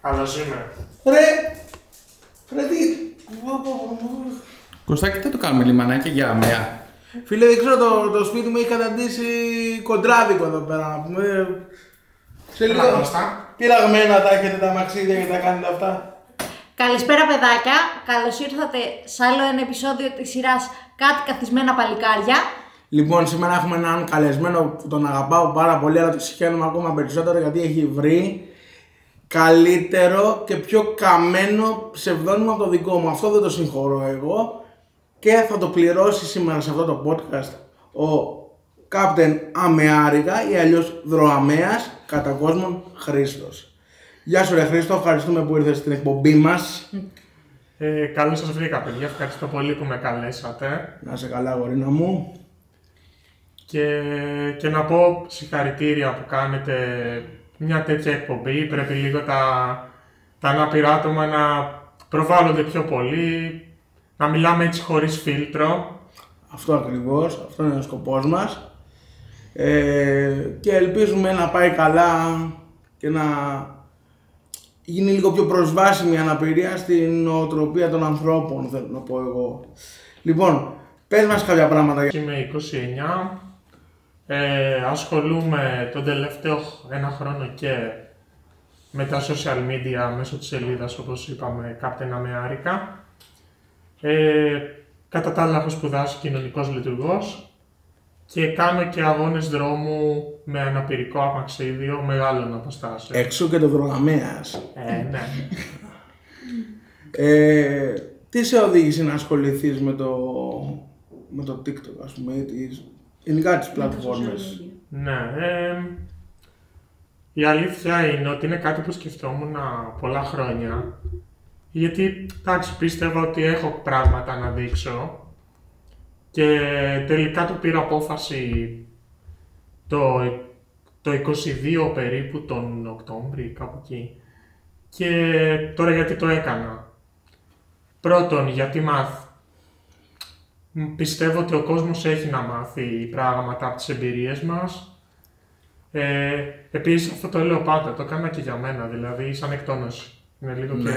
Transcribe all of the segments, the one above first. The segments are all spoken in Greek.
Καλώς είμαι. Ρε τι... Κωστάκη, τι θα το κάνουμε λιμανάκι για αμαία. Φίλε, δεν ξέρω, το σπίτι μου έχει καταντήσει κοντράδικο εδώ πέρα, να πούμε. Σε λίγο πειραγμένα τα έχετε τα μαξίδια και τα κάνετε αυτά. Καλησπέρα παιδάκια, καλώς ήρθατε σε άλλο ένα επεισόδιο της σειράς Κάτι καθισμένα παλικάρια. Λοιπόν, σήμερα έχουμε έναν καλεσμένο που τον αγαπάω πάρα πολύ, αλλά το συγχαίρουμε ακόμα περισσότερο γιατί έχει βρει καλύτερο και πιο καμένο ψευδόνυμο από το δικό μου. Αυτό δεν το συγχωρώ εγώ και θα το πληρώσει σήμερα σε αυτό το podcast ο Captain Αμεάρικα ή αλλιώς Δροαμέας κατά κόσμον Χρήστος. Γεια σου ρε Χρήστο, ευχαριστούμε που ήρθες στην εκπομπή μας. Καλώς σας βρήκα παιδιά, ευχαριστώ πολύ που με καλέσατε. Να είσαι καλά γορίνα μου. Και να πω συγχαρητήρια που κάνετε μια τέτοια εκπομπή. Πρέπει λίγο τα ανάπηρα άτομα να προβάλλονται πιο πολύ, να μιλάμε έτσι χωρίς φίλτρο. Αυτό ακριβώς, αυτό είναι ο σκοπός μας. Και ελπίζουμε να πάει καλά και να γίνει λίγο πιο προσβάσιμη η αναπηρία στην νοοτροπία των ανθρώπων, θέλω να πω εγώ. Λοιπόν, πες μας κάποια πράγματα. Είμαι 29, ασχολούμαι τον τελευταίο ένα χρόνο και με τα social media μέσω της σελίδας, όπως είπαμε, Captain Αμεάρικα. Κατά τα άλλα έχω σπουδάσει κοινωνικός λειτουργός και κάνω και αγώνες δρόμου με αναπηρικό αμαξίδιο μεγάλων αποστάσεων. Εξού και το Δροαμέας. Ναι. Τι σε οδήγησε να ασχοληθείς με το TikTok, ας πούμε, ή γενικά τις πλατφόρμες? Ναι, η αλήθεια είναι ότι είναι κάτι που σκεφτόμουν πολλά χρόνια. Γιατί, εντάξει, πίστευα ότι έχω πράγματα να δείξω και τελικά το πήρα απόφαση το 22 περίπου τον Οκτώβρη, κάπου εκεί. Και τώρα γιατί το έκανα? Πρώτον, γιατί πιστεύω ότι ο κόσμος έχει να μάθει πράγματα από τις εμπειρίες μας. Επίσης, αυτό το λέω πάντα, το έκανα και για μένα, δηλαδή σαν εκτόνωση. Είναι λίγο και...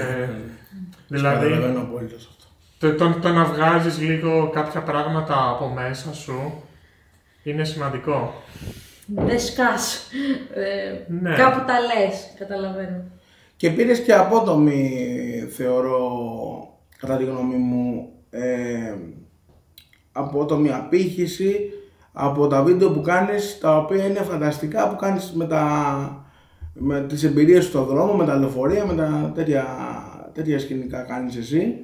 Δηλαδή, το να βγάζεις λίγο κάποια πράγματα από μέσα σου είναι σημαντικό. Δεν σκάς. Ναι. Κάπου τα λες, καταλαβαίνω. Και πήρες και απότομη, θεωρώ, κατά τη γνώμη μου, απότομη απήχηση από τα βίντεο που κάνεις, τα οποία είναι φανταστικά, που κάνεις με τις εμπειρίες σου στον δρόμο, με τα λεωφορεία, με τα τέτοια σκηνικά κάνεις εσύ.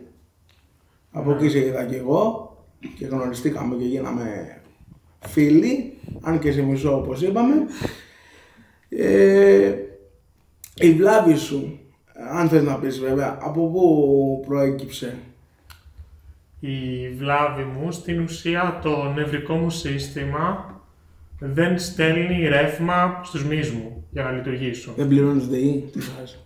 Από εκεί σε είδα και εγώ και γνωριστήκαμε και γίναμε φίλοι, αν και σε μισό όπως είπαμε. Η βλάβη σου, αν θες να πεις βέβαια, από πού προέκυψε? Η βλάβη μου, στην ουσία το νευρικό μου σύστημα δεν στέλνει ρεύμα στους μυς μου για να λειτουργήσουν. Δεν πληρώνεις ΔΕΗ, τι φάση?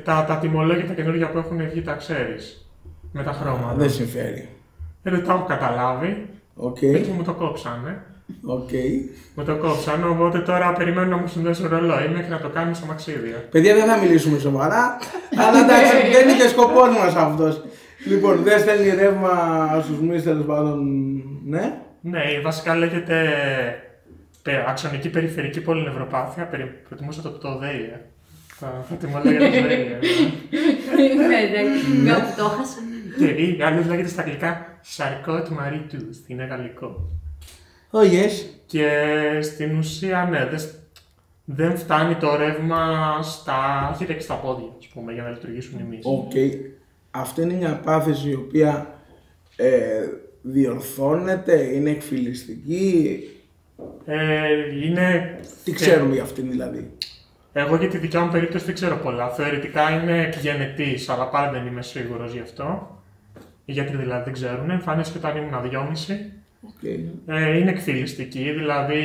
Τα τιμολόγια τα καινούργια που έχουν βγει τα ξέρεις, με τα χρώματα. Δεν συμφέρει. Δεν τα έχω καταλάβει και μου το κόψανε. Μου το κόψανε, οπότε τώρα περιμένω να μου συνδέσουν ρολόι μέχρι να το κάνουν στα μαξίδια. Παιδιά, δεν θα μιλήσουμε σοβαρά, αλλά εντάξει, δεν είναι και σκοπός μας αυτός. Λοιπόν, δεν στέλνει ρεύμα στους μυς, τέλος πάντων, ναι. Ναι, βασικά λέγεται αξονική περιφερική πολυνευροπάθεια. Προτιμούσα το ΔΕΗ. Θα τιμολόγια το ΔΕΗ. Ναι, κάπου το έχασα. Ή αλλιώς λέγεται στα αγγλικά Charcot Marie-Tooth, είναι γαλλικό. Oh yes. Και στην ουσία, ναι, δεν φτάνει το ρεύμα στα χέρια και στα πόδια, ας πούμε, για να λειτουργήσουν οι μυς. Αυτή είναι μια πάθηση η οποία διορθώνεται, είναι εκφυλιστική. Τι ξέρουμε για αυτήν δηλαδή? Εγώ για τη δικιά μου περίπτωση δεν ξέρω πολλά. Θεωρητικά είναι εκγενετής, αλλά πάλι δεν είμαι σίγουρος γι' αυτό. Οι γιατροί δηλαδή δεν ξέρουν. Εμφανίστηκε όταν ήμουν 2,5. Είναι εκφυλιστική, δηλαδή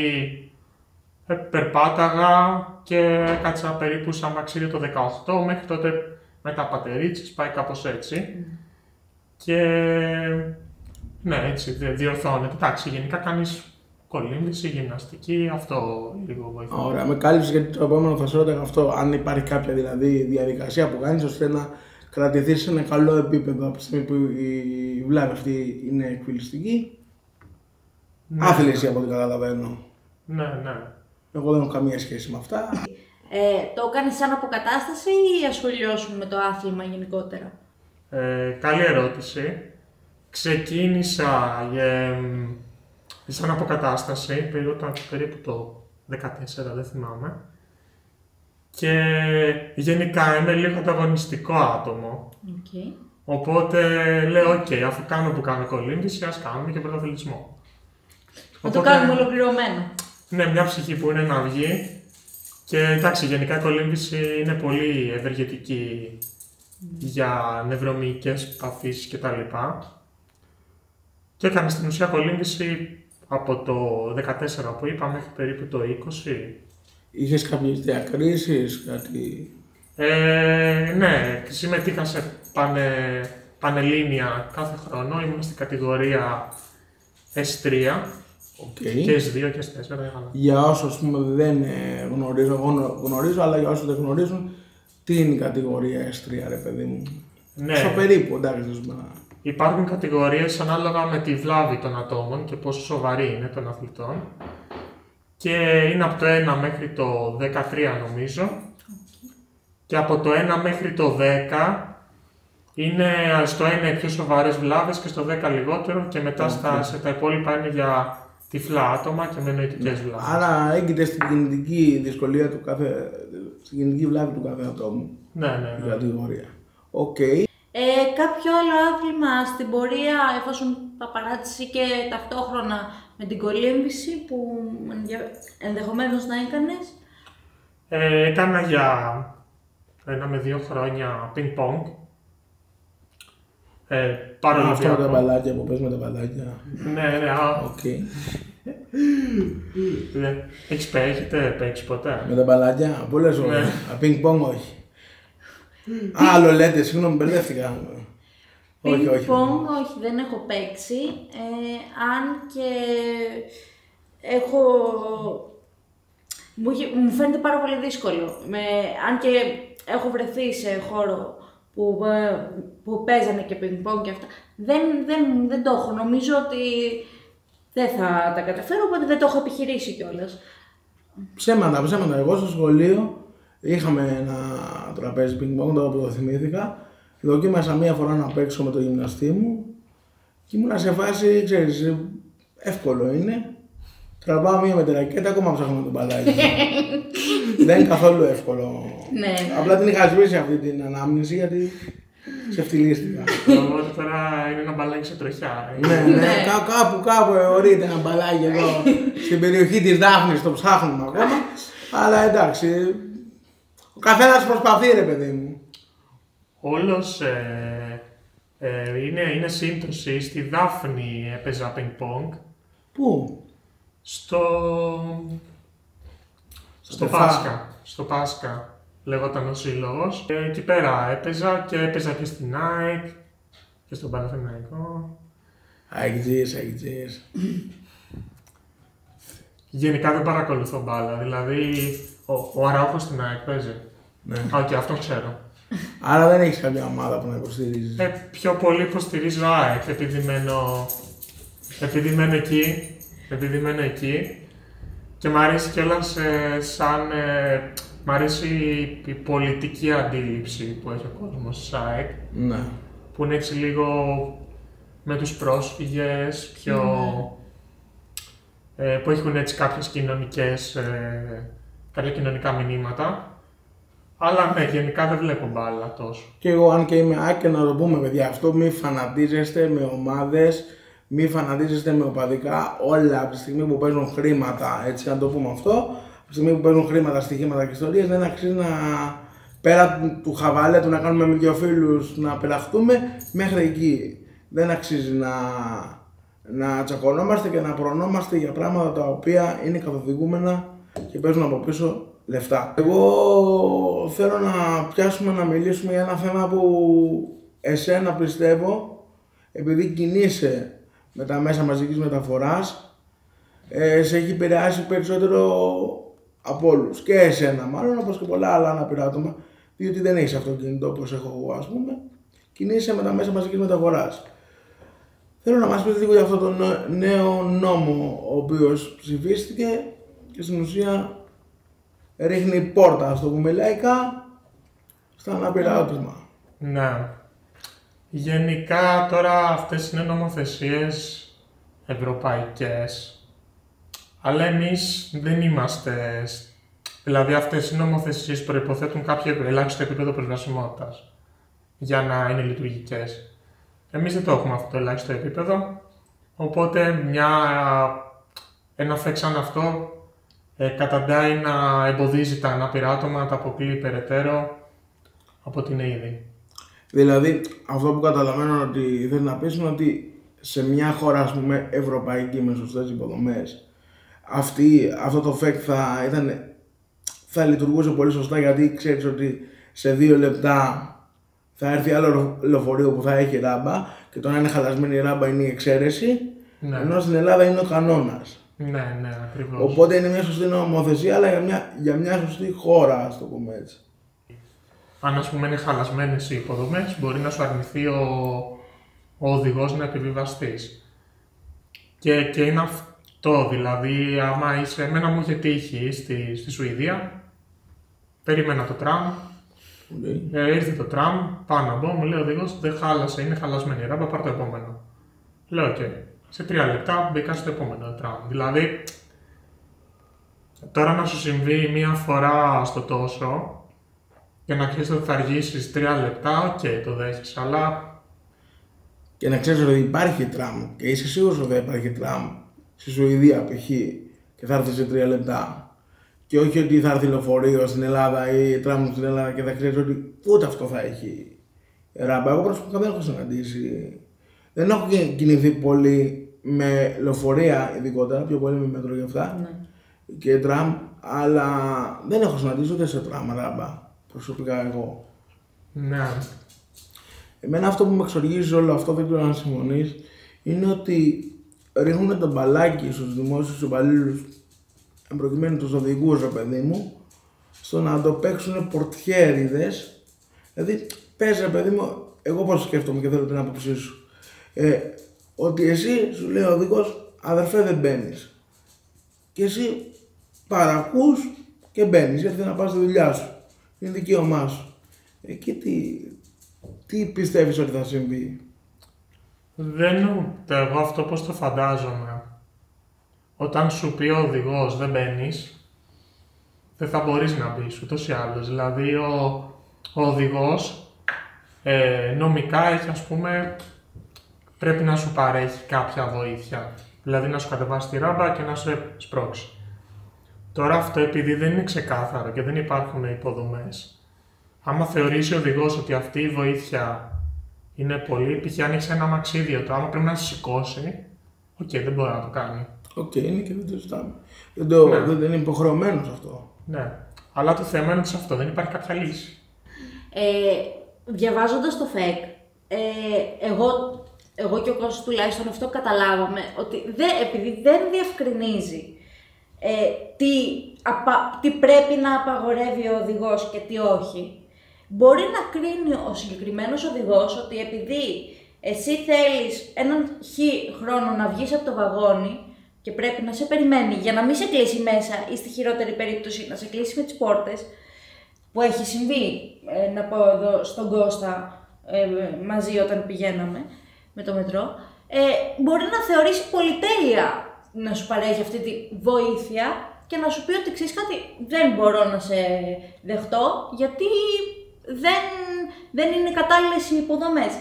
περπάταγα και κάτσα περίπου σαν μαξίδιο το 18, μέχρι τότε με τα πατερίτσες, πάει κάπως έτσι. Και ναι, έτσι διορθώνεται. Εντάξει, γενικά κάνεις κολύμβηση, γυμναστική, αυτό λίγο βοηθάει. Ωραία, με κάλυψε γιατί το επόμενο θα σε ρωτάω αυτό. Αν υπάρχει κάποια δηλαδή διαδικασία που κάνει ώστε να κρατηθεί σε ένα καλό επίπεδο από τη στιγμή που η βλάβη αυτή είναι εκφυλιστική. Ναι. Άθληση από ό,τι καταλαβαίνω. Ναι. Εγώ δεν έχω καμία σχέση με αυτά. Το έκανες σαν αποκατάσταση ή ασχολιώσουν με το άθλημα γενικότερα? Καλή ερώτηση. Ξεκίνησα σαν αποκατάσταση, περίπου το 14, δεν θυμάμαι. Και γενικά είμαι λίγο ανταγωνιστικό άτομο. Okay. Οπότε λέω, αφού κάνω που κάνω κολύμβηση, ας κάνουμε και πρωταθλητισμό. Να το κάνουμε ολοκληρωμένο. Ναι, μια ψυχή που είναι να βγει. Και εντάξει, γενικά η κολύμβηση είναι πολύ ευεργετική για νευρομυϊκές παθήσεις κτλ. Και έκανα στην ουσία κολύμβηση από το 14 που είπα μέχρι περίπου το 20. Είχες κάποιες διακρίσεις, κάτι? Ναι, συμμετείχα σε πανελλήνια κάθε χρόνο, ήμουν στην κατηγορία S3 και S2 και S4. Για όσους δεν γνωρίζω, εγώ γνωρίζω, αλλά για όσους δεν γνωρίζουν, τι είναι η κατηγορία S3 ρε παιδί μου? Ναι. Στο περίπου, εντάξει. Υπάρχουν κατηγορίες ανάλογα με τη βλάβη των ατόμων και πόσο σοβαρή είναι των αθλητών. Και είναι από το 1 μέχρι το 13 νομίζω. Και από το 1 μέχρι το 10 είναι στο 1 οι πιο σοβαρές βλάβες και στο 10 λιγότερο και μετά σε τα υπόλοιπα είναι για τυφλά άτομα και με νοητικές βλάβες. Άρα έγκυται στην κινητική δυσκολία του κάθε, στην κινητική βλάβη του κάθε ατόμου. Ναι. Η κατηγορία. Κάποιο άλλο άθλημα στην πορεία, εφόσον τα παράτησε και ταυτόχρονα με την κολύμβηση που ενδεχομένως να έκανες? Έκανα για 1 με 2 χρόνια πινκ-πονγκ. Αυτό με τα μπαλάκια που πες με τα μπαλάκια. Ναι. Okay. Έχετε παίξει ποτέ? Με τα μπαλάκια, πολλές ώρες. Πινκ-πονγκ όχι. Άλλο λέτε, συγγνώμη, μπερδεύτηκα. Πινκ-πονγκ όχι, δεν έχω παίξει. Αν και έχω... Μου φαίνεται πάρα πολύ δύσκολο. Αν και έχω βρεθεί σε χώρο που παίζανε και πινκ-πονγκ και αυτά, δεν το έχω. Νομίζω ότι δεν θα τα καταφέρω, οπότε δεν το έχω επιχειρήσει κιόλας. Ψέματα. Εγώ στο σχολείο είχαμε ένα τραπέζι πινκ-πονγκ, τώρα που το θυμήθηκα. Δοκίμασα μία φορά να παίξω με το γυμναστή μου και ήμουν σε φάση, ξέρεις, εύκολο είναι. Τραβάω μία με τη ρακέτα, ακόμα ψάχνω τον μπαλάκι. Δεν είναι καθόλου εύκολο. Ναι. Απλά την είχα σβήσει αυτή την ανάμνηση γιατί ξεφτυλίστηκα. Οπότε τώρα είναι ένα μπαλάκι σε τροχιά. Ναι. Κάπου εωρείται ένα μπαλάκι εδώ στην περιοχή της Δάφνης, το ψάχνουμε ακόμα. Αλλά εντάξει, ο καθένας προσπαθεί ρε παιδί μου. Όλος είναι σύμπτωση. Στη Δάφνη έπαιζα πινκ-πονγκ. Πού? Στο Πάσκα λέγονταν ο σύλλογος. Εκεί πέρα έπαιζα και στην ΑΕΚ και στον Παναθηναϊκό. Αιγτζής. Γενικά δεν παρακολουθώ μπάλα, δηλαδή ο Αράουχος στην ΑΕΚ παίζει. Ναι. Αυτό ξέρω. Άρα δεν έχεις κάποια ομάδα που να υποστηρίζεις? Πιο πολύ υποστηρίζω ΑΕΚ, επειδή μένω εκεί και μ' αρέσει κιόλας μ' αρέσει η πολιτική αντίληψη που έχει ο κόσμος της ΑΕΚ. Ναι. Που είναι έτσι λίγο με τους πρόσφυγες, που έχουν έτσι κάποια κοινωνικά μηνύματα. Αλλά ναι, γενικά δεν βλέπω μπάλα τόσο. Και εγώ, αν και είμαι ΑΕΚ, να το πούμε παιδιά, αυτό μη φανατίζεστε με ομάδες, μη φανατίζεστε με οπαδικά. Όλα από τη στιγμή που παίζουν χρήματα, έτσι να το πούμε αυτό, από τη στιγμή που παίζουν χρήματα, στοιχήματα και ιστορίες, δεν αξίζει να πέρα του χαβαλέ του να κάνουμε με δυο φίλους να πελαχτούμε, μέχρι εκεί. Δεν αξίζει να τσακωνόμαστε και να προνόμαστε για πράγματα τα οποία είναι καθοδηγούμενα και παίζουν από πίσω λεφτά. Εγώ θέλω να πιάσουμε να μιλήσουμε για ένα θέμα που εσένα πιστεύω, επειδή κινείσαι με τα μέσα μαζικής μεταφοράς, σε έχει επηρεάσει περισσότερο από όλους. Και εσένα μάλλον, όπως και πολλά άλλα ανάπηρα άτομα, διότι δεν έχεις αυτοκίνητο όπως έχω εγώ, ας πούμε, κινείσαι με τα μέσα μαζικής μεταφοράς. Θέλω να μας πείτε λίγο για αυτόν τον νέο νόμο, ο οποίος ψηφίστηκε και στην ουσία ρίχνει πόρτα, ας το πούμε λαϊκά, στα ανάπηρα άτομα. Ναι. Γενικά τώρα αυτές είναι νομοθεσίες ευρωπαϊκές, αλλά εμείς δεν είμαστε. Δηλαδή αυτές οι νομοθεσίες προϋποθέτουν κάποιο ελάχιστο επίπεδο προσβασιμότητας για να είναι λειτουργικές. Εμείς δεν το έχουμε αυτό το ελάχιστο επίπεδο, οπότε ένα φεξ σαν αυτό καταντάει να εμποδίζει τα ανάπηρα άτομα, τα αποκλείει περαιτέρω από την ΕΙΔΗ. Δηλαδή, αυτό που καταλαβαίνω ότι θέλει να πεις είναι ότι σε μια χώρα, ας πούμε, ευρωπαϊκή με σωστές υποδομές, αυτό το φεκ θα λειτουργούσε πολύ σωστά, γιατί ξέρεις ότι σε 2 λεπτά θα έρθει άλλο λεωφορείο που θα έχει ράμπα και το να είναι χαλασμένη η ράμπα είναι η εξαίρεση, ναι. Ενώ στην Ελλάδα είναι ο κανόνας. Ναι, ακριβώς. Οπότε είναι μια σωστή νομοθεσία, αλλά για μια σωστή χώρα, ας το πούμε έτσι. Αν ας πούμε είναι χαλασμένες οι υποδομές, μπορεί να σου αρνηθεί ο οδηγός να επιβιβαστείς. Και είναι αυτό, δηλαδή άμα εμένα μου είχε τύχει στη Σουηδία, περίμενα το τραμ, ήρθε το τραμ, πάω να μπω, μου λέει ο οδηγός δεν χάλασε, είναι χαλασμένη η ράμπα, πάρ' το επόμενο. Λέω ok, σε 3 λεπτά μπήκα στο επόμενο τραμ. Δηλαδή, τώρα να σου συμβεί μία φορά στο τόσο, και να ξέρεις ότι θα αργήσεις 3 λεπτά, το δέχεσαι, αλλά... Και να ξέρεις ότι υπάρχει τραμ και είσαι σίγουρος ότι υπάρχει τραμ στη Σουηδία π.χ. και θα έρθει σε 3 λεπτά. Και όχι ότι θα έρθει λεωφορείο στην Ελλάδα ή τραμ στην Ελλάδα και θα ξέρεις ότι ούτε αυτό θα έχει ράμπα. Εγώ προσωπικά δεν έχω συναντήσει. Δεν έχω κινηθεί πολύ με λεωφορεία ειδικότερα, πιο πολύ με μέτρο και αυτά και τραμ, αλλά δεν έχω συναντήσει ούτε σε τραμ ράμπα. Προσωπικά εγώ. Ναι. Εμένα αυτό που με εξοργίζει όλο αυτό, δεν ξέρω αν συμφωνείς, είναι ότι ρίχνουν το μπαλάκι στους δημόσιους υπαλλήλους, προκειμένου τους οδηγούς, ρε παιδί μου, στο να το παίξουν πορτιέριδες. Δηλαδή, πες ρε παιδί μου, εγώ πώς σκέφτομαι και θέλω την άποψή σου. Ότι εσύ, σου λέει ο οδηγός, αδερφέ δεν μπαίνεις. Και εσύ παρακούς και μπαίνεις, γιατί να πας στη δουλειά σου. Είναι δικαίωμά σου. Εκεί τι πιστεύεις ότι θα συμβεί? Δεν ούτε εγώ αυτό πώς το φαντάζομαι. Όταν σου πει ο οδηγός δεν μπαίνεις, δεν θα μπορείς να μπεις ούτως ή άλλως. Δηλαδή ο οδηγός νομικά έχει, ας πούμε, πρέπει να σου παρέχει κάποια βοήθεια. Δηλαδή να σου κατεβάσει τη ράμπα και να σε σπρώξει. Τώρα αυτό επειδή δεν είναι ξεκάθαρο και δεν υπάρχουν υποδομές, άμα θεωρήσει ο οδηγός ότι αυτή η βοήθεια είναι πολύ, π.χ. αν έχεις ένα αμαξίδιο, το άμα πρέπει να σε σηκώσει, δεν μπορεί να το κάνει. Είναι και δεν το ζητάμε. Δεν είναι υποχρεωμένο αυτό. Ναι, αλλά το θέμα είναι σε αυτό, δεν υπάρχει κάποια λύση. Διαβάζοντας το ΦΕΚ, εγώ και ο Κώστας τουλάχιστον αυτό καταλάβαμε, ότι επειδή δεν διευκρινίζει τι πρέπει να απαγορεύει ο οδηγός και τι όχι, μπορεί να κρίνει ο συγκεκριμένος οδηγός ότι επειδή εσύ θέλεις έναν χρόνο να βγεις από το βαγόνι και πρέπει να σε περιμένει για να μην σε κλείσει μέσα ή στη χειρότερη περίπτωση να σε κλείσει με τις πόρτες, που έχει συμβεί, να πω εδώ στον Κώστα μαζί όταν πηγαίναμε με το μετρό, μπορεί να θεωρήσει πολυτέλεια να σου παρέχει αυτή τη βοήθεια και να σου πει ότι ξέρεις κάτι, δεν μπορώ να σε δεχτώ γιατί δεν είναι κατάλληλες οι υποδομές.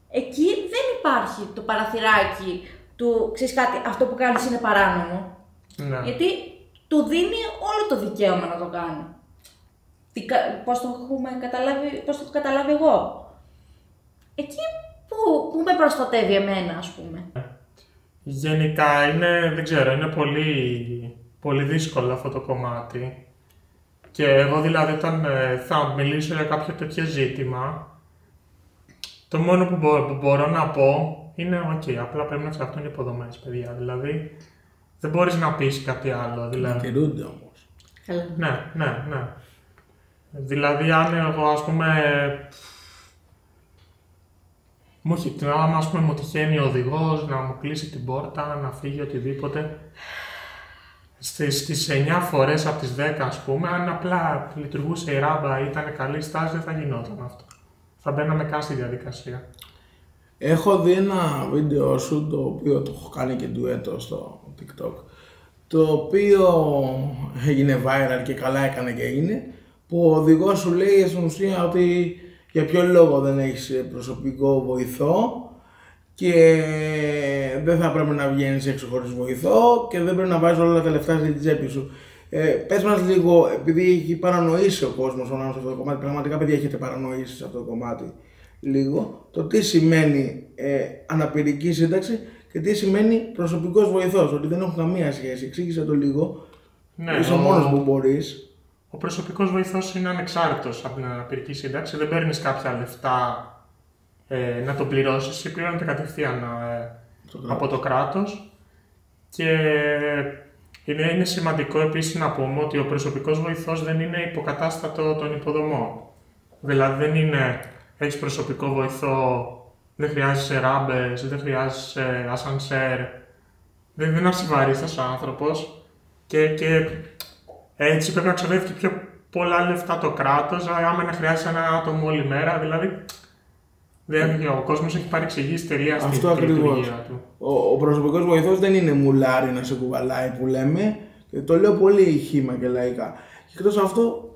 Εκεί δεν υπάρχει το παραθυράκι του ξέρεις κάτι, αυτό που κάνεις είναι παράνομο. Ναι. Γιατί του δίνει όλο το δικαίωμα να το κάνει. Πώς το έχω καταλάβει εγώ. Εκεί που με προστατεύει εμένα, ας πούμε. Γενικά είναι πολύ, πολύ δύσκολο αυτό το κομμάτι. Και εγώ δηλαδή όταν θα μιλήσω για κάποιο τέτοιο ζήτημα, το μόνο που μπορώ να πω είναι απλά πρέπει να φτιαχτούν υποδομές, παιδιά. Δηλαδή δεν μπορείς να πεις κάτι άλλο. Δηλαδή. Να τηρούνται όμως. Ναι. Δηλαδή αν εγώ ας πούμε μου τυχαίνει ο οδηγός να μου κλείσει την πόρτα, να φύγει οτιδήποτε, στις 9 φορές από τις 10 ας πούμε, αν απλά λειτουργούσε η ράμπα ή ήταν καλή στάση, δεν θα γινόταν αυτό. Θα μπαίναμε καν στη διαδικασία. Έχω δει ένα βίντεο σου, το οποίο το έχω κάνει και ντουέτο στο TikTok, το οποίο έγινε viral και καλά έκανε και έγινε, που ο οδηγός σου λέει στην ουσία ότι για ποιο λόγο δεν έχεις προσωπικό βοηθό και δεν θα πρέπει να βγαίνεις έξω χωρίς βοηθό και δεν πρέπει να βάζεις όλα τα λεφτά στην τσέπη σου. Πες μας λίγο, επειδή έχει παρανοήσει ο κόσμος σε αυτό το κομμάτι, πραγματικά παιδιά έχετε παρανοήσει σε αυτό το κομμάτι λίγο, το τι σημαίνει αναπηρική σύνταξη και τι σημαίνει προσωπικός βοηθός, ότι δεν έχουν καμία σχέση. Εξήγησε το λίγο, είσαι ο μόνος που μπορείς. Ο προσωπικός βοηθός είναι ανεξάρτητος από την αναπηρική σύνταξη, δεν παίρνεις κάποια λεφτά να το πληρώσεις, ή πληρώνεται κατευθείαν από το κράτος. Και είναι σημαντικό επίσης να πούμε ότι ο προσωπικός βοηθός δεν είναι υποκατάστατο των υποδομών. Δηλαδή δεν είναι, έχεις προσωπικό βοηθό, δεν χρειάζεσαι ράμπες, δεν χρειάζεσαι ασανσέρ, δεν είναι αψιβαρίστας ο άνθρωπος και έτσι πρέπει να ξοδεύει και πιο πολλά λεφτά το κράτος, άμα να χρειάζεται ένα άτομο όλη μέρα, δηλαδή ο κόσμος έχει παρεξηγήσει τελείως αυτό ακριβώς. Ο προσωπικός βοηθός δεν είναι μουλάρι να σε κουβαλάει που λέμε, και το λέω πολύ χύμα και λαϊκά. Και εκτός αυτού,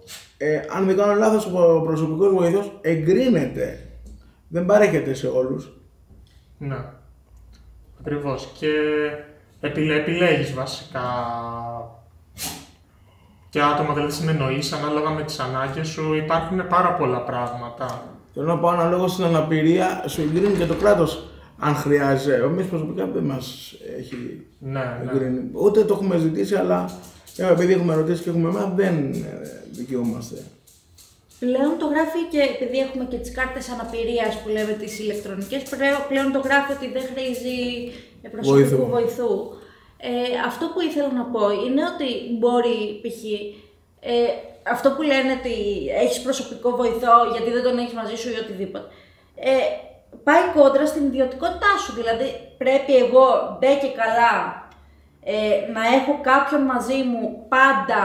αν δεν κάνω λάθος, ο προσωπικός βοηθός εγκρίνεται, δεν παρέχεται σε όλους. Ναι, ακριβώς. Και επιλέγεις βασικά και άτομα, δηλαδή συνεννοείς ανάλογα με τις ανάγκες σου, υπάρχουν πάρα πολλά πράγματα. Θέλω να πω, αναλόγως στην αναπηρία σου εγκρίνει και το κράτος αν χρειάζεται. Εμείς προσωπικά δεν μας έχει εγκρίνει. Ούτε το έχουμε ζητήσει, αλλά επειδή έχουμε ρωτήσει και έχουμε μάθει, δεν δικαιούμαστε. Πλέον το γράφει, και επειδή έχουμε και τις κάρτες αναπηρίας που λέμε τις ηλεκτρονικές, πλέον το γράφει ότι δεν χρήζει προσωπικού βοηθού. Αυτό που ήθελα να πω είναι ότι μπορεί π.χ. Αυτό που λένε ότι έχεις προσωπικό βοηθό γιατί δεν τον έχεις μαζί σου ή οτιδήποτε, πάει κόντρα στην ιδιωτικότητά σου. Δηλαδή πρέπει εγώ ντε και καλά να έχω κάποιον μαζί μου πάντα,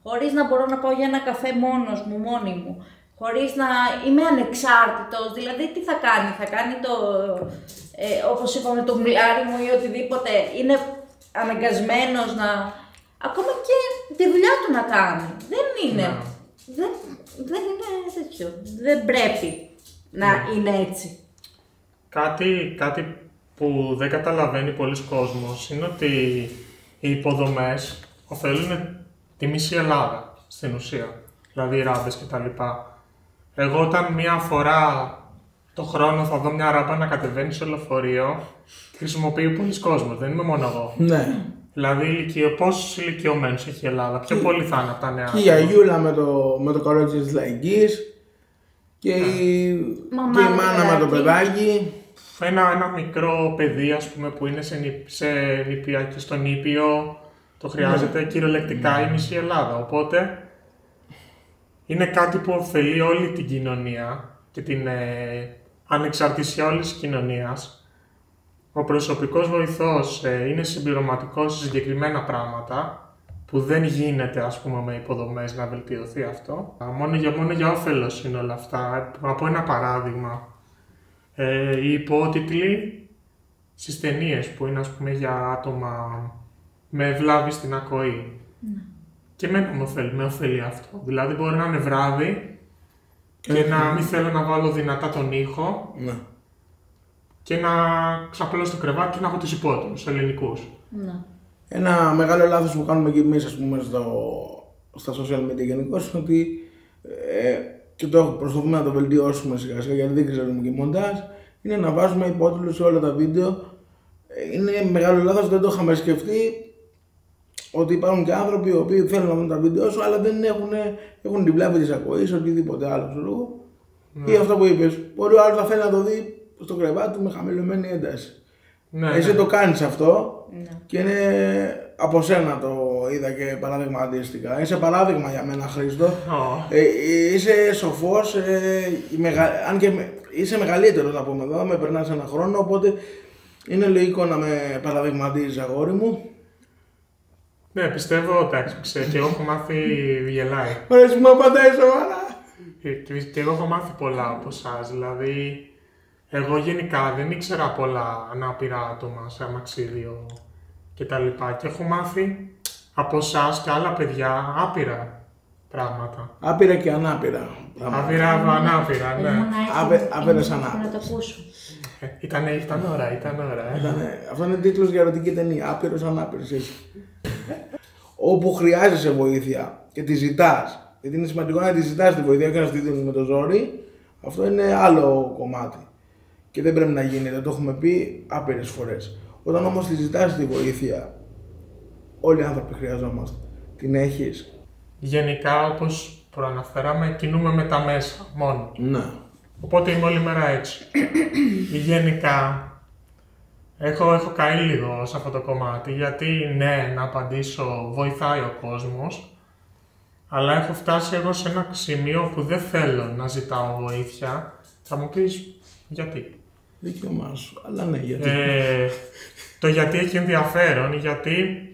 χωρίς να μπορώ να πάω για ένα καφέ μόνος μου, μόνη μου, χωρίς να είμαι ανεξάρτητος. Δηλαδή τι θα κάνει, όπως είπαμε, το μουλάρι μου ή οτιδήποτε, είναι αναγκασμένος να... Ακόμα και τη δουλειά του να κάνει. Δεν είναι. Δεν είναι τέτοιο. Δεν πρέπει να είναι έτσι. Κάτι που δεν καταλαβαίνει πολλοί κόσμος είναι ότι οι υποδομές ωφελούν τη μισή Ελλάδα στην ουσία. Δηλαδή οι ράμπες κτλ. Εγώ όταν μία φορά το χρόνο θα δω μια ράμπα να κατεβαίνει σε λεωφορείο, χρησιμοποιεί πολλοί κόσμος, δεν είμαι μόνο εγώ. Ναι. Δηλαδή, πόσους ηλικιωμένους έχει η Ελλάδα, πιο πολύ θα είναι από τα νέα. Και η Αγιούλα με το κορότσι της Λαϊκής, και η μάνα με το παιδάκι. Ένα μικρό παιδί, ας πούμε, που είναι στον Ήπιο, το χρειάζεται κυριολεκτικά η μισή Ελλάδα. Οπότε, είναι κάτι που ωφελεί όλη την κοινωνία και την ανεξαρτησία όλης της κοινωνίας. Ο προσωπικός βοηθός είναι συμπληρωματικός σε συγκεκριμένα πράγματα που δεν γίνεται, ας πούμε, με υποδομές να βελτιωθεί αυτό. Μόνο για όφελος είναι όλα αυτά. Από ένα παράδειγμα, οι υπότιτλοι στις ταινίες που είναι, ας πούμε, για άτομα με βλάβη στην ακοή. Και εμένα με ωφελεί αυτό. Δηλαδή μπορεί να είναι βράδυ και να μην θέλω να βάλω δυνατά τον ήχο. Και να ξαπλώσω στο κρεβάτι και να έχω τους υπότιτλους ελληνικούς. Ένα μεγάλο λάθος που κάνουμε και εμείς, ας πούμε, στα social media γενικώς, είναι ότι και το προσπαθούμε να το βελτιώσουμε σιγά σιγά, γιατί δεν ξέρουμε και μοντάζ, είναι να βάζουμε υπότιτλους σε όλα τα βίντεο. Είναι μεγάλο λάθος, δεν το είχαμε σκεφτεί, ότι υπάρχουν και άνθρωποι οι οποίοι θέλουν να δουν τα βίντεο σου, αλλά δεν έχουν την βλάβη της ακοής, οτιδήποτε άλλο, ή αυτό που είπες, μπορεί ο άλλος να θέλει να το δει στο κρεβάτι του με χαμηλωμένη ένταση. Ναι, εσύ το κάνεις αυτό και είναι από σένα το είδα και παραδειγματίστηκα. Είσαι παράδειγμα για μένα, Χρήστο. Είσαι σοφός, αν και είσαι μεγαλύτερος να πούμε εδώ, με περνάς ένα χρόνο, οπότε είναι λογικό να με παραδειγματίζεις, αγόρι μου. Ναι, πιστεύω, εντάξει, και εγώ έχω μάθει γελάει. Ωραία, μου απαντάει σοβαρά. Και εγώ έχω μάθει πολλά από εσάς, δηλαδή εγώ γενικά δεν ήξερα πολλά ανάπηρα άτομα σε αμαξίδιο και τα λοιπά και έχω μάθει από εσάς και άλλα παιδιά άπειρα πράγματα. Άπειρα και ανάπηρα. Άπειρα, ανάπηρα, ναι. Άπειρες ανάπηρες. Να το ακούσω. Ήταν ώρα. Αυτό είναι τίτλος για ερωτική ταινία. Άπειρος ανάπηρες, έτσι. Όπου χρειάζεσαι βοήθεια και τη ζητάς. Γιατί είναι σημαντικό να τη ζητάς τη βοήθεια και να τη δίνεις με το ζόρι. Αυτό είναι άλλο κομμάτι. Και δεν πρέπει να γίνεται, το έχουμε πει άπειρες φορές. Όταν όμως τη ζητάς τη βοήθεια, όλοι οι άνθρωποι χρειαζόμαστε. Την έχεις. Γενικά, όπως προαναφέραμε, κινούμε με τα μέσα μόνο. Ναι. Οπότε είμαι όλη μέρα έτσι. Γενικά, έχω καεί λίγο σε αυτό το κομμάτι, γιατί ναι, να απαντήσω, βοηθάει ο κόσμος, αλλά έχω φτάσει εγώ σε ένα σημείο που δεν θέλω να ζητάω βοήθεια. Θα μου πεις, γιατί. Δικαίωμά σου, αλλά ναι, γιατί. Το γιατί έχει ενδιαφέρον, γιατί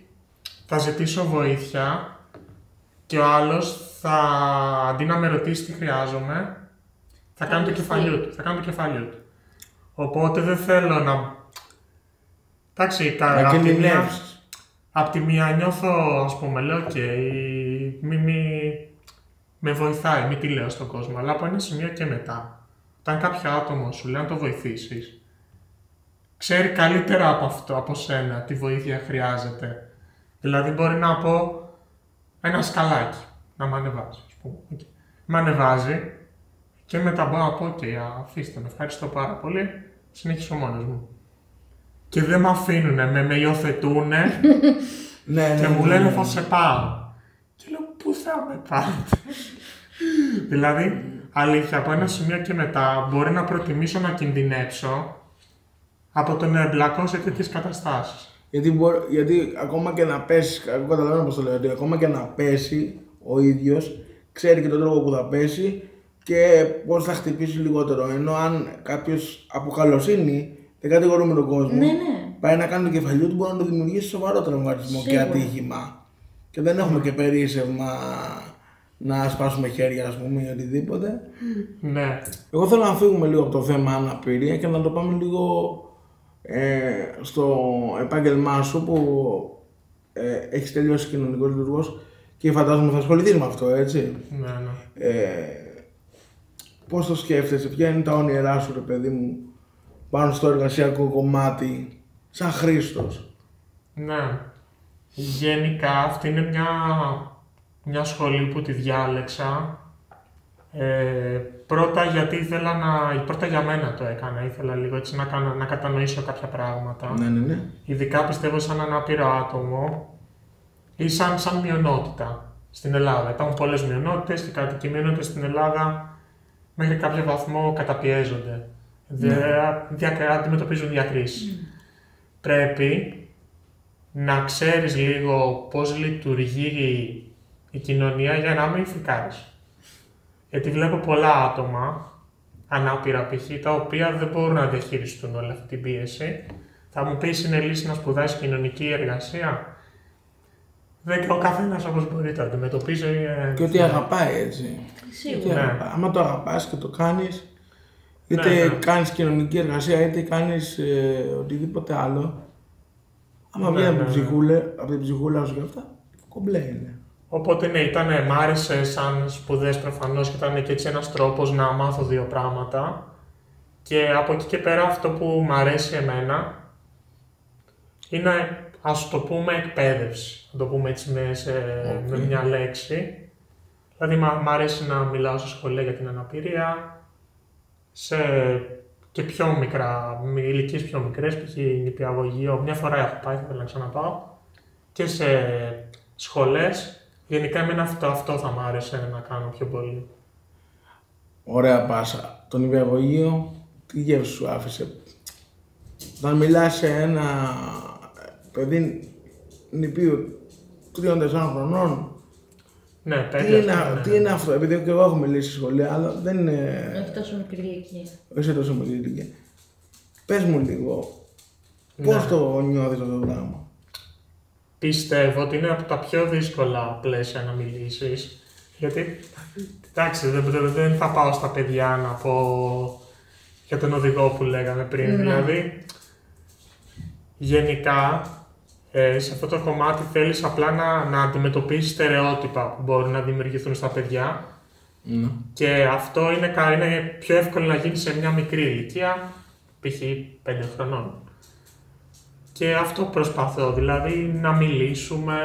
θα ζητήσω βοήθεια και ο άλλος αντί να με ρωτήσει τι χρειάζομαι, θα κάνει το κεφαλιού του. Οπότε δεν θέλω να... Εντάξει, απ' τη μία νιώθω, ας πούμε, λέω με βοηθάει, μη τη λέω στον κόσμο, αλλά από ένα σημείο και μετά. Όταν κάποιο άτομο σου λέει να το βοηθήσεις, ξέρει καλύτερα από σένα τι βοήθεια χρειάζεται. Δηλαδή μπορεί να πω ένα σκαλάκι, να μ' ανεβάζει, ας πούμε. Μ' ανεβάζει και μετά μπορώ να πω αφήστε με, ευχαριστώ πάρα πολύ, συνεχίσω μόνος μου. Και δεν με αφήνουνε, με υιοθετούνε και μου λένε θα σε πάω. Και λέω πού θα με πάτε. Δηλαδή, αλήθεια, από ένα σημείο και μετά μπορεί να προτιμήσω να κινδυνεύσω από το να εμπλακώ σε τέτοιες καταστάσεις. Γιατί ακόμα και να πέσει, εγώ καταλαβαίνω πώς το λέω, ότι ακόμα και να πέσει ο ίδιος, ξέρει και τον τρόπο που θα πέσει και πώς θα χτυπήσει λιγότερο. Ενώ αν κάποιος από καλοσύνη, δεν κατηγορούμε τον κόσμο, πάει να κάνει το κεφαλιού του, μπορεί να του δημιουργήσει σοβαρό τραυματισμό και ατύχημα. Και δεν έχουμε και περίσσευμα να σπάσουμε χέρια, ας πούμε, ή οτιδήποτε. Ναι. Εγώ θέλω να φύγουμε λίγο από το θέμα αναπηρία και να το πάμε λίγο στο επάγγελμά σου που έχεις τελειώσει κοινωνικός λειτουργός και φαντάζομαι θα ασχοληθείς με αυτό, έτσι. Ναι. Πώς το σκέφτεσαι, ποια είναι τα όνειρά σου, ρε παιδί μου, πάνω στο εργασιακό κομμάτι, σαν Χρήστος. Ναι. Γενικά αυτή είναι μια σχολή που τη διάλεξα. Πρώτα γιατί πρώτα για μένα το έκανα, ήθελα λίγο έτσι να κατανοήσω κάποια πράγματα. Ναι. Ειδικά πιστεύω σαν ανάπηρο άτομο ή σαν μειονότητα στην Ελλάδα. Υπάρχουν πολλές μειονότητες και οι μειονότητες στην Ελλάδα μέχρι κάποιο βαθμό καταπιέζονται. Αντιμετωπίζουν διακρίσεις. Πρέπει να ξέρεις λίγο πώς λειτουργεί η κοινωνία για να μην φρικάρεις. Γιατί βλέπω πολλά άτομα, ανάπηρα π.χ., τα οποία δεν μπορούν να διαχειριστούν όλη αυτή την πίεση. Θα μου πεις είναι λύση να σπουδάσεις κοινωνική εργασία. Ο καθένας όπως μπορεί το αντιμετωπίζει. Και ότι αγαπάει, έτσι. Σίγουρα. Άμα το αγαπάς και το κάνεις, είτε κάνεις κοινωνική εργασία, είτε κάνεις οτιδήποτε άλλο, άμα βγαίνει από την ψυχούλα σου και αυτά, κομπλέ είναι. Οπότε ναι, μ' άρεσε σαν σπουδές προφανώς και ήταν και έτσι ένας τρόπος να μάθω δύο πράγματα. Και από εκεί και πέρα αυτό που μ' αρέσει εμένα είναι, ας το πούμε, εκπαίδευση. Να το πούμε έτσι με μια λέξη. Δηλαδή μ' αρέσει να μιλάω σε σχολεία για την αναπηρία, και πιο μικρά, ηλικίες πιο μικρές, π.χ. νηπιαγωγείο. Μια φορά έχω πάει, θα ήθελα να ξαναπάω. Και σε σχολές. Γενικά εμένα αυτό θα μ' άρεσε να κάνω πιο πολύ. Ωραία πάσα. Το νηπιαγωγείο, τι γεύση σου άφησε? όταν μιλάς σε ένα παιδί νηπίου 3-4 χρονών, ναι, τι είναι αυτό, επειδή και εγώ έχω μιλήσει στη σχολεία, αλλά δεν είναι... Όχι τόσο μικρή ηλικία. Όχι τόσο μικρή ηλικία. Πες μου λίγο, πώς το νιώθεις αυτό το πράγμα? Πιστεύω ότι είναι από τα πιο δύσκολα πλαίσια να μιλήσεις. Γιατί, εντάξει, δεν θα πάω στα παιδιά να πω για τον οδηγό που λέγαμε πριν. Δηλαδή, γενικά, σε αυτό το κομμάτι θέλεις απλά να αντιμετωπίσεις στερεότυπα που μπορούν να δημιουργηθούν στα παιδιά. Και αυτό είναι πιο εύκολο να γίνει σε μια μικρή ηλικία, π.χ. 5 χρονών. Και αυτό προσπαθώ, δηλαδή να μιλήσουμε,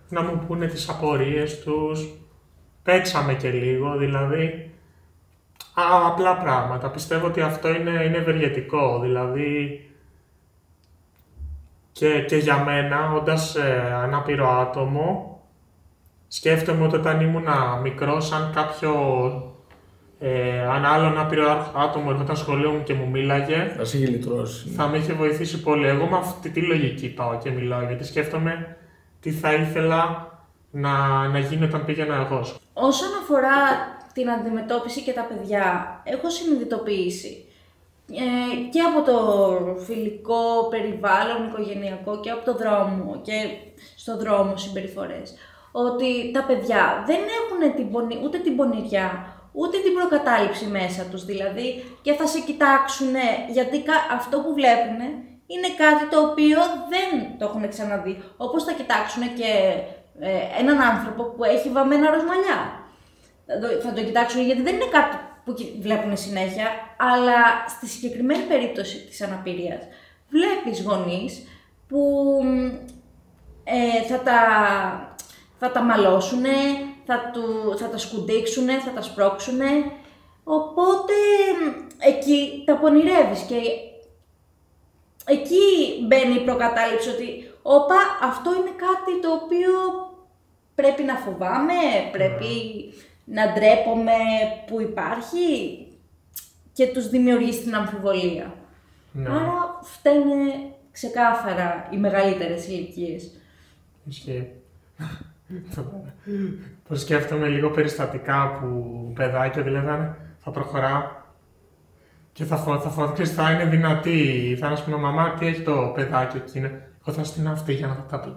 να μου πούνε τις απορίες τους. Παίξαμε και λίγο, δηλαδή απλά πράγματα. Πιστεύω ότι αυτό είναι ευεργετικό, δηλαδή και για μένα, όντας ανάπηρο άτομο, σκέφτομαι ότι όταν ήμουν μικρός, αν άλλο ανάπηρο άτομο ερχόταν σχολείο μου και μου μίλαγε, θα με είχε βοηθήσει πολύ. Εγώ με αυτή τη λογική πάω και μιλάω, γιατί σκέφτομαι τι θα ήθελα να γίνει όταν πήγαινα εγώ. Όσον αφορά την αντιμετώπιση και τα παιδιά, έχω συνειδητοποιήσει και από το φιλικό περιβάλλον, οικογενειακό και από το δρόμο και στο δρόμο συμπεριφορές, ότι τα παιδιά δεν έχουν ούτε την πονηριά, ούτε την προκατάληψη μέσα τους, δηλαδή, και θα σε κοιτάξουν γιατί αυτό που βλέπουν είναι κάτι το οποίο δεν το έχουν ξαναδεί. Όπως θα κοιτάξουν και έναν άνθρωπο που έχει βαμμένα ροσμαλιά. Θα το κοιτάξουν γιατί δεν είναι κάτι που βλέπουν συνέχεια, αλλά στη συγκεκριμένη περίπτωση της αναπηρίας βλέπεις γονείς που θα τα μαλώσουνε, θα τα σκουντίξουνε, θα τα σπρώξουνε, οπότε εκεί τα πονηρεύεις και εκεί μπαίνει η προκατάληψη ότι όπα, αυτό είναι κάτι το οποίο πρέπει να φοβάμαι, πρέπει να ντρέπομαι που υπάρχει και τους δημιουργεί την αμφιβολία. Άρα φταίνε ξεκάθαρα οι μεγαλύτερες ηλικίες. Ισχύει. Το σκέφτομαι λίγο περιστατικά που παιδάκια δηλαδή θα προχωρά και θα είναι δυνατή. Θα είναι μαμά, τι έχει το παιδάκι εκεί, εγώ θα στην αυτή για να τα πει.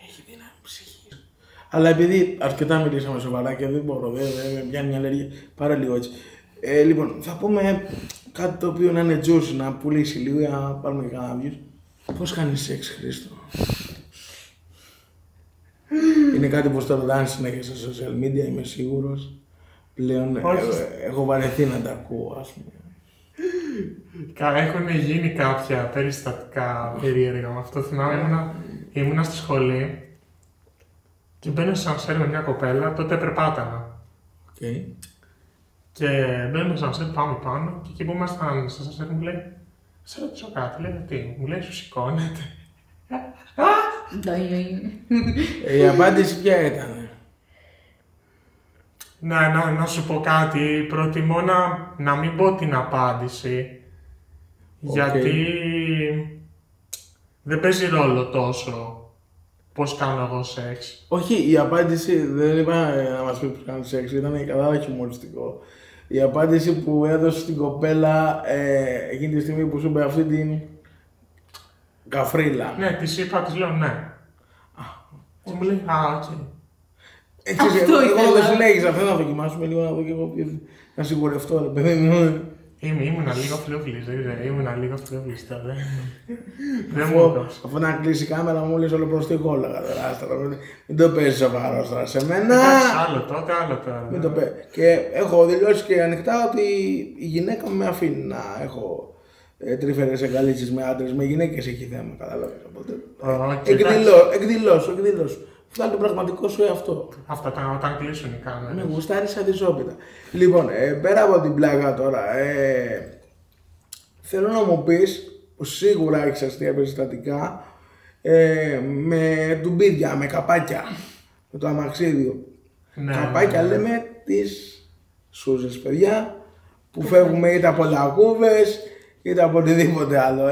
Έχει δύναμη ψυχή. Αλλά επειδή αρκετά μιλήσαμε σοβαρά και δεν μπορώ, δεν με πιάνει μια αλλεργία, πάρα λίγο έτσι. Λοιπόν, θα πούμε κάτι το οποίο να είναι juicy, να πουλήσει λίγο για να πάρουμε και κανένα views. Πώς κάνεις σεξ, Χρήστο? Είναι κάτι που στο ρωτάνε συνέχεια στα social media, είμαι σίγουρος. Πλέον έχω βαρεθεί να τα ακούω, ας πούμε. Έχουν γίνει κάποια περιστατικά περίεργα με αυτό. Θυμάμαι, ήμουνα στη σχολή και μπαίνω σε σανσέρ με μια κοπέλα, τότε περπάτανα. Okay. Και μπαίνουμε σε σανσέρ, πάμε πάνω και εκεί που ήμασταν στο σανσέρ μου λέει «Σε ρωτήσω κάτι», λέει «Τι?» Μου λέει «Σου σηκώνεται». Η απάντηση ποια ήταν? Να σου πω κάτι, προτιμώ να μην πω την απάντηση, γιατί δεν παίζει ρόλο τόσο πώς κάνω εγώ σεξ. Όχι, η απάντηση δεν είπα να μας πει πώς κάνω σεξ, ήταν κατάλαβα χιουμοριστικό. Η απάντηση που έδωσε στην κοπέλα εκείνη τη στιγμή που σου είπε αυτή την καφρίλα. Ναι, της είπα, της λέω ναι. Και μου λέει, οκ. Εγώ δεν σου λέγεις αυτό, να δοκιμάσουμε λίγο να δω και εγώ να σιγουρευτώ, ρε παιδί μου. Ήμουνα λίγο φιλόφιλης, τώρα. Αφού να κλείσει η κάμερα μου λες όλο προς τη γόλα, μην το παίζεις σοβαρό τώρα σε μένα. Άλλο τότε, άλλο τώρα. Μην το παίζεις. Και έχω δηλώσει και ανοιχτά ότι η γυναίκα μου με αφήνει να έχω τρίφερες εγκαλίσεις με άντρες, με γυναίκες έχει θέμα, κατάλαβες. Εκδηλώσου. Φτάνει το πραγματικό σου εαυτό. Αυτά όταν κλείσουν οι κάμερες. Ναι, γουστάρεις αδυσόπιτα. Λοιπόν, πέρα από την πλάκα τώρα, θέλω να μου πεις, που σίγουρα έχεις αστεία περιστατικά, με ντουμπίδια, με καπάκια, με το αμαξίδιο. Ναι, καπάκια λέμε τις σούζες, παιδιά, που φεύγουμε είτε από λαγούβες, είτε από οτιδήποτε άλλο.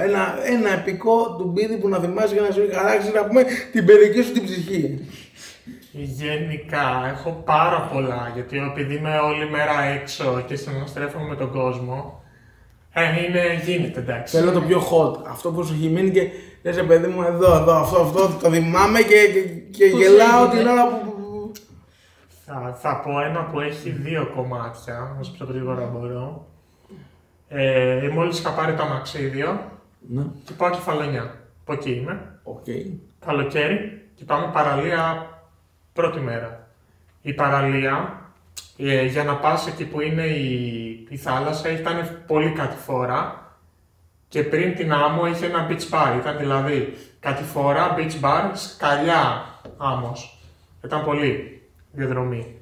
Ένα επικό του Μπίδη που να θυμάσαι και να σου χαράξει, να πούμε την παιδική σου την ψυχή. Γενικά έχω πάρα πολλά, γιατί επειδή είμαι όλη μέρα έξω και συναστρέφομαι με τον κόσμο, γίνεται εντάξει. Θέλω το πιο hot, αυτό που σου έχει μείνει και λες παιδί μου εδώ, αυτό το θυμάμαι και γελάω την ώρα που... Θα πω ένα που έχει 2 κομμάτια, όσο πιο γρήγορα μπορώ. Μόλις είχα πάρει το αμαξίδιο και πάω Κεφαλονιά. Από εκεί είμαι. Καλοκαίρι και πάμε παραλία πρώτη μέρα. Η παραλία, για να πας εκεί που είναι η θάλασσα, ήταν πολύ κατηφόρα και πριν την άμμο είχε ένα beach bar. Ήταν δηλαδή κατηφόρα, beach bar, σκαλιά άμμος. Ήταν πολύ διαδρομή.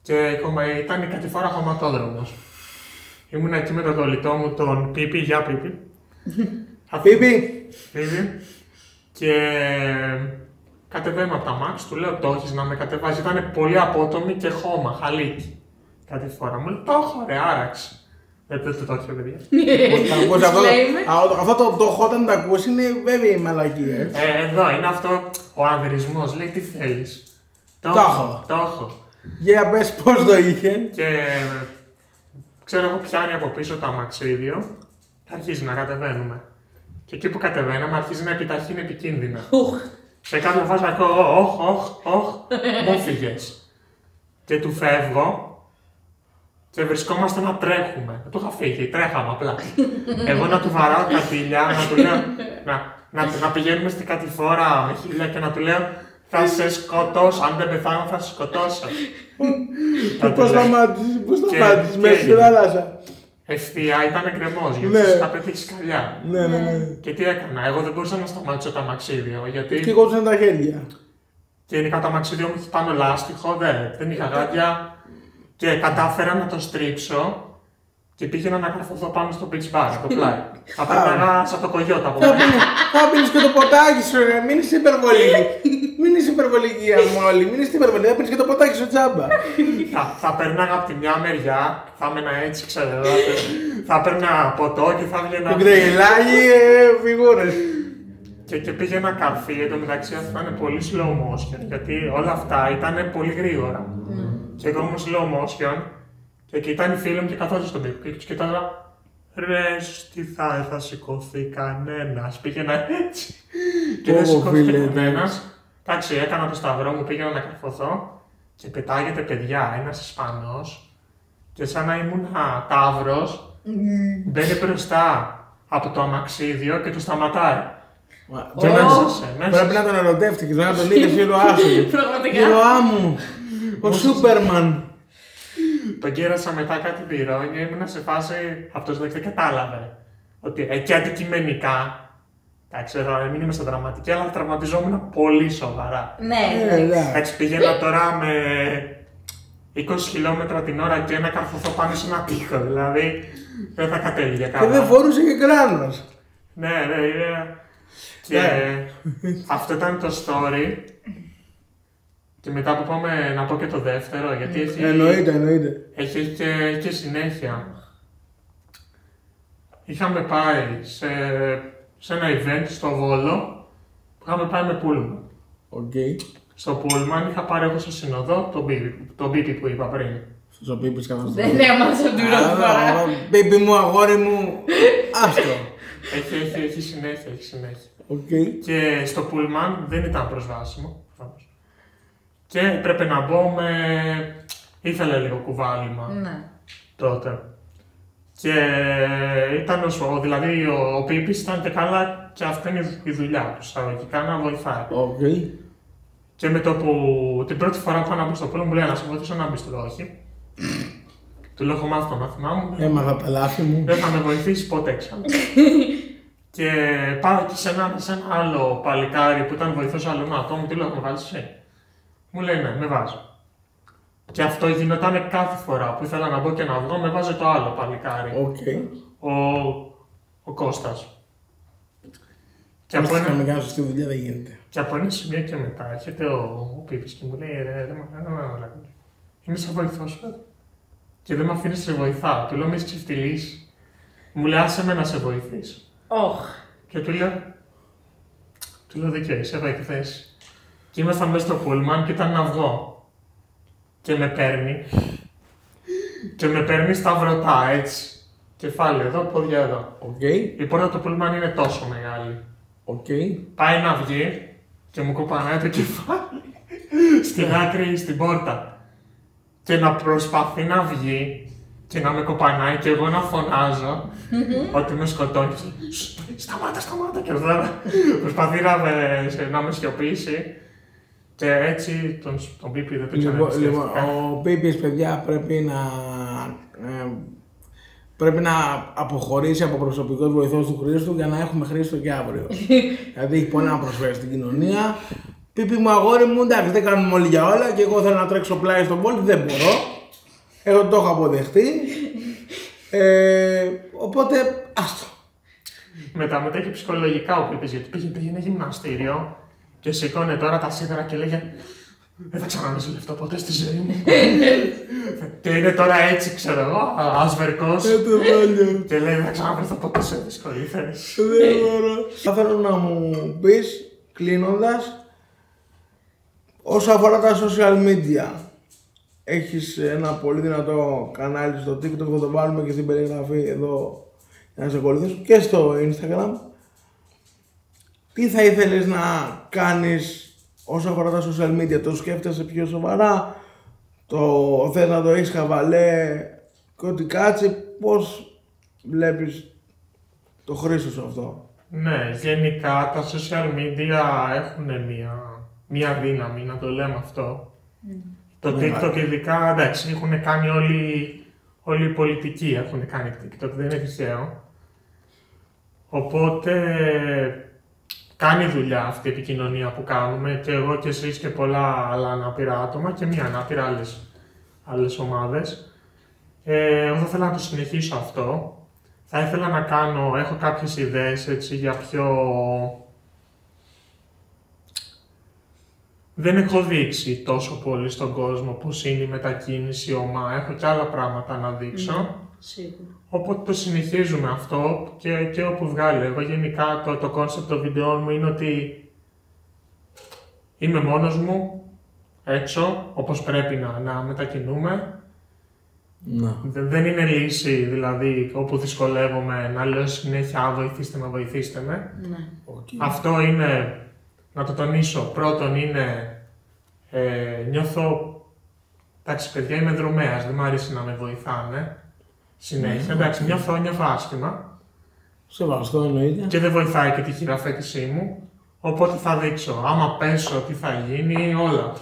Και ήταν η κατηφόρα χωματόδρομος. Ήμουν εκεί με τον κολλητό μου, τον Πίπη, γεια Πίπη. Πίπη! Και κατεβαίνω από τα μάξ, του λέω το έχεις να με κατεβάζει. Ήταν πολύ απότομη και χώμα, χαλίκι. Κατηφόρα μου λέει το έχω ρε, άραξε. Δεν το έχει παιδιά. Αυτό το όταν το ακούσει είναι βέβαια η μαλακία. Εδώ είναι αυτό ο ανδρισμός, λέει τι θέλεις. Το έχω. Για πες πώς το είχε. Και ξέρω εγώ πιάνει από πίσω το αμαξίδιο και αρχίζει να κατεβαίνουμε. Και εκεί που κατεβαίναμε αρχίζει να επιταχύνει επικίνδυνα. Σε κάποιο φάση ακούω, μου φύγες. Και του φεύγω και βρισκόμαστε να τρέχουμε. Δεν του είχα φύγει, τρέχαμε απλά. Εγώ να του βαράω κατήλια, να του λέω να πηγαίνουμε στην κατηφόρα με χίλια και να του λέω θα σε σκοτώσω, αν δεν πεθάνω θα σε σκοτώσω. Πώς σταμάτησες μέσα στη θάλασσα. Ευθεία ήταν κρεμός, γιατί είχα πετύχει σκαλιά. Ναι. Και τι έκανα, εγώ δεν μπορούσα να σταματήσω το αμαξίδιο, γιατί... Και κόψαν τα χέρια. Και γενικά το αμαξίδιο μου είχε πάνω λάστιχο, δεν είχα γάντια. Και κατάφερα να το στρίψω και πήγαινα να καρφωθώ πάνω στο beach bar, το πλάι. Θα πέρναγα σαν το κογιότα από μένα. Θα πίνεις και το ποτάκι σου, ρε, μην είσαι υπερβολική. Μην είσαι υπερβολική αμόλη, μην είσαι υπερβολική, θα πίνεις και το ποτάκι σου τζάμπα. Θα πέρναγα από τη μια μεριά, θα έμενα έτσι, ξέρω, θα πέρνα ποτό και θα βγαίνα... Που γκρεγιλάγει, φιγούρες. Και πήγαινα καρφί, εν τω μεταξύ αυτό ήταν πολύ slow motion, γιατί όλα αυτά ήταν πολύ γρήγορα. Και εγώ ήμουν slow motion και ήταν οι φίλοι μου και καθόταν στον πίπη και τους κοιτάζα ρε, τι θα σηκωθεί κανένας, πήγαινα έτσι και δεν σηκώθηκε κανένας. Εντάξει, έκανα το σταυρό μου, πήγαινα να καρφωθώ και πετάγεται παιδιά, ένας Ισπανός και σαν να ήμουν ταύρος, μπαίνει μπροστά από το αμαξίδιο και του σταματάει. Πρέπει να τον ερωτεύτηκες, να τον είδες γύροά σου. Γύροά μου, ο Σούπερμαν. Τον κέρασα μετά κάτι πυρόνια, ήμουν σε φάση, αυτός δεν κατάλαβε ότι εκεί αντικειμενικά, εντάξει, μην είμαι στα δραματική, αλλά τραυματιζόμουν πολύ σοβαρά. Ναι, εντάξει, πήγαινα τώρα με 20 χιλιόμετρα την ώρα και να καρφωθώ πάνω σε ένα τοίχο, δηλαδή δεν θα κατέληγε καλά. Και δεν φορούσε και κράνος. Ναι. Και αυτό ήταν το story. Και μετά που πάμε να πω και το δεύτερο, γιατί έχει... Εννοείται. Έχει και συνέχεια. Είχαμε πάει σε ένα event στο Βόλο, που είχαμε πάει με πούλμαν. Στο πούλμαν είχα πάρει εγώ στο συνοδό τον Μπίπη που είπα πριν. Στο Μπίπης καθώς το δεν έμαθα την πρώτη φορά. Μπίπη μου, αγόρι μου, άστο. Έχει συνέχεια. Και στο πούλμαν δεν ήταν προσβάσιμο. Και έπρεπε να μπω ήθελε λίγο κουβάλιμα τότε. Και ήταν δηλαδή ο Πίπης ήταν και καλά και αυτή είναι η δουλειά του, εισαγωγικά να βοηθάει. Και με το που την πρώτη φορά που να μπω στο πούλμαν μου λέει να σε βοηθήσω να μπεις του όχι. Του λέω έχω μάθει το μάθημά μου. Έμαθα τα λάθη μου. Δεν θα με βοηθήσει ποτέ ξανά. Και πάω και σε ένα άλλο παλικάρι που ήταν βοηθός άλλου ατόμου, του λέω με βάλεις εσύ. Μου λέει ναι, με βάζω. Και αυτό γινόταν κάθε φορά που ήθελα να μπω και να βγω, με βάζει το άλλο παλικάρι. Ο Κώστας. Και από ένα σημείο και μετά έρχεται ο Πίπης και μου λέει ρε, είμαι σαν βοηθός σου και δεν με αφήνεις να σε βοηθάω. Του λέω με είσαι ξεφτυλής. Μου λέει άσε με να σε βοηθήσω. Και του λέω δίκιο, είσαι εδώ, έχει θέση. Και ήμασταν μέσα στο πούλμαν και ήταν να βγω. Και με παίρνει. Και με παίρνει στα βρωτά, έτσι. Κεφάλι εδώ, πόδια εδώ. Η πόρτα του πούλμαν είναι τόσο μεγάλη. Πάει να βγει και μου κοπανάει το κεφάλι στην άκρη, στην πόρτα. Και να προσπαθεί να βγει και να με κοπανάει και εγώ να φωνάζω ότι με σκοτώνει. Σταμάτα και εδώ προσπαθεί να με σιωπήσει. Και έτσι τον Πίπη δεν το ξαναπιστεύτηκα. Λοιπόν, ο Πίπης, παιδιά, πρέπει να αποχωρήσει από προσωπικός βοηθός του Χρήστου για να έχουμε Χρήστο και αύριο. Γιατί έχει πολλά να προσφέρει στην κοινωνία. Πίπη μου, αγόρι μου, εντάξει, δεν κάνουμε όλοι για όλα και εγώ θέλω να τρέξω πλάι στον Bolt, δεν μπορώ. Εγώ το έχω αποδεχτεί. Οπότε, άστο. Μετά και ψυχολογικά ο Πίπης, γιατί πήγαινε γυμναστήριο και σηκώνε τώρα τα σίδερα και λέγε δεν θα ξαναζηλευτώ ποτέ στη ζωή μου. Και είναι τώρα έτσι, ξέρω εγώ, ασβερκός. Και λέει δεν θα ξαναβρεθώ ποτέ σε δύσκολη θέση. Δεν μπορώ. Θα θέλω να μου πεις, κλείνοντας, όσο αφορά τα social media, έχεις ένα πολύ δυνατό κανάλι στο TikTok, θα το βάλουμε και στην περιγραφή εδώ για να σε ακολουθήσω, και στο Instagram. Τι θα ήθελες να κάνεις όσο αφορά τα social media, το σκέφτεσαι πιο σοβαρά, το θες να το έχεις χαβαλέ και ό,τι κάτσει, πώς βλέπεις το Χρήστο σου αυτό? Ναι, γενικά τα social media έχουν μία δύναμη, να το λέμε αυτό. Το TikTok ειδικά, εντάξει, έχουν κάνει όλοι οι πολιτικοί έχουν κάνει TikTok, δεν είναι τυχαίο. Οπότε κάνει δουλειά αυτή η επικοινωνία που κάνουμε και εγώ και εσείς και πολλά άλλα ανάπηρα άτομα και μία ανάπηρα άλλες ομάδες. Εγώ θα ήθελα να το συνεχίσω αυτό. Θα ήθελα να έχω κάποιες ιδέες έτσι για πιο... Δεν έχω δείξει τόσο πολύ στον κόσμο πώς είναι η μετακίνηση, έχω και άλλα πράγματα να δείξω. Σίγουρα. Οπότε το συνεχίζουμε αυτό και όπου βγάλει. Εγώ γενικά το concept των βιντεών μου είναι ότι είμαι μόνος μου, έξω, όπως πρέπει να μετακινούμε. Δεν είναι λύση, δηλαδή, όπου δυσκολεύομαι να λέω συνέχεια βοηθήστε με. Αυτό είναι, να το τονίσω, πρώτον είναι, νιώθω, εντάξει παιδιά είμαι δρομέας, δεν μου αρέσει να με βοηθάνε. Συνέχεια, εντάξει, νιώθω άσχημα. Σεβαστό εννοείται. Και δεν βοηθάει και τη χειραφέτησή μου. Οπότε θα δείξω. Άμα πέσω, τι θα γίνει, όλα.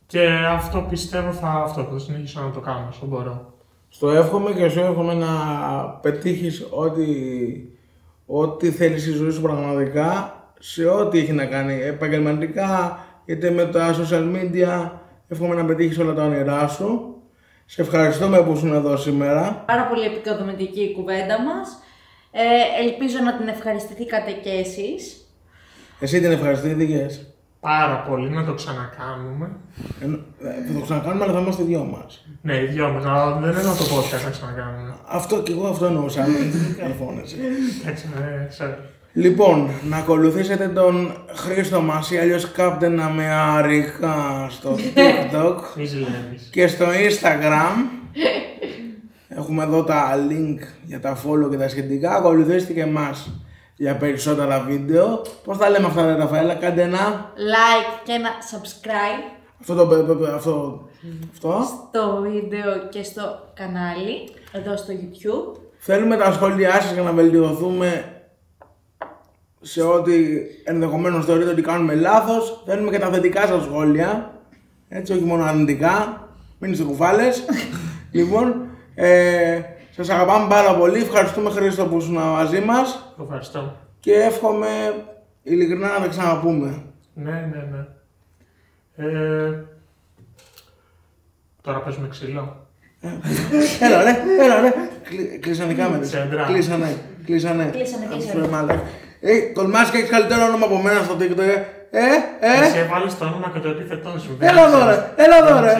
Και αυτό πιστεύω θα συνεχίσω να το κάνω όσο μπορώ. Στο εύχομαι και σου εύχομαι να πετύχεις ό,τι θέλεις στη ζωή σου πραγματικά, σε ό,τι έχει να κάνει επαγγελματικά, είτε με τα social media. Εύχομαι να πετύχεις όλα τα όνειρά σου. Σε ευχαριστούμε που ήσουν εδώ σήμερα. Πάρα πολύ επικοδομητική η κουβέντα μας. Ελπίζω να την ευχαριστηθήκατε και εσείς. Εσύ την ευχαριστήθηκες? Πάρα πολύ, να το ξανακάνουμε. Θα το ξανακάνουμε, αλλά θα είμαστε οι δυο μας. Ναι, οι δυο μας, αλλά δεν εννοώ το podcast να ξανακάνουμε. Αυτό κι εγώ αυτό εννοούσα, μην καρφώνεσαι. Εντάξει, ναι, ξέρω. Λοιπόν, να ακολουθήσετε τον Χρήστο μας ή αλλιώς Captain America στο TikTok και στο Instagram. Έχουμε εδώ τα link για τα follow και τα σχετικά. Ακολουθήστε και εμάς για περισσότερα βίντεο. Πώς τα λέμε αυτά, Ραφαέλα? Κάντε ένα like και ένα subscribe αυτό στο βίντεο και στο κανάλι εδώ στο YouTube. Θέλουμε τα σχόλιά σας για να βελτιωθούμε σε ό,τι ενδεχομένως θεωρείτε ότι κάνουμε λάθος. Θέλουμε και τα θετικά σας σχόλια, έτσι, όχι μόνο αρνητικά. Μην είστε κουφάλες. Λοιπόν, σας αγαπάμε πάρα πολύ. Ευχαριστούμε, Χρήστο, που ήσουν μαζί μας. Ευχαριστώ. Και εύχομαι ειλικρινά να τα ξαναπούμε. Ναι. Τώρα παίζουμε ξύλο. Έλα ρε. Κλείσανε οι κάμερες. Κλείσανε. Τολμάς και έχεις καλύτερο όνομα από μένα στο TikTok. Εσύ έβαλες το όνομα και το επίθετό σου. Έλα εδώ ρε.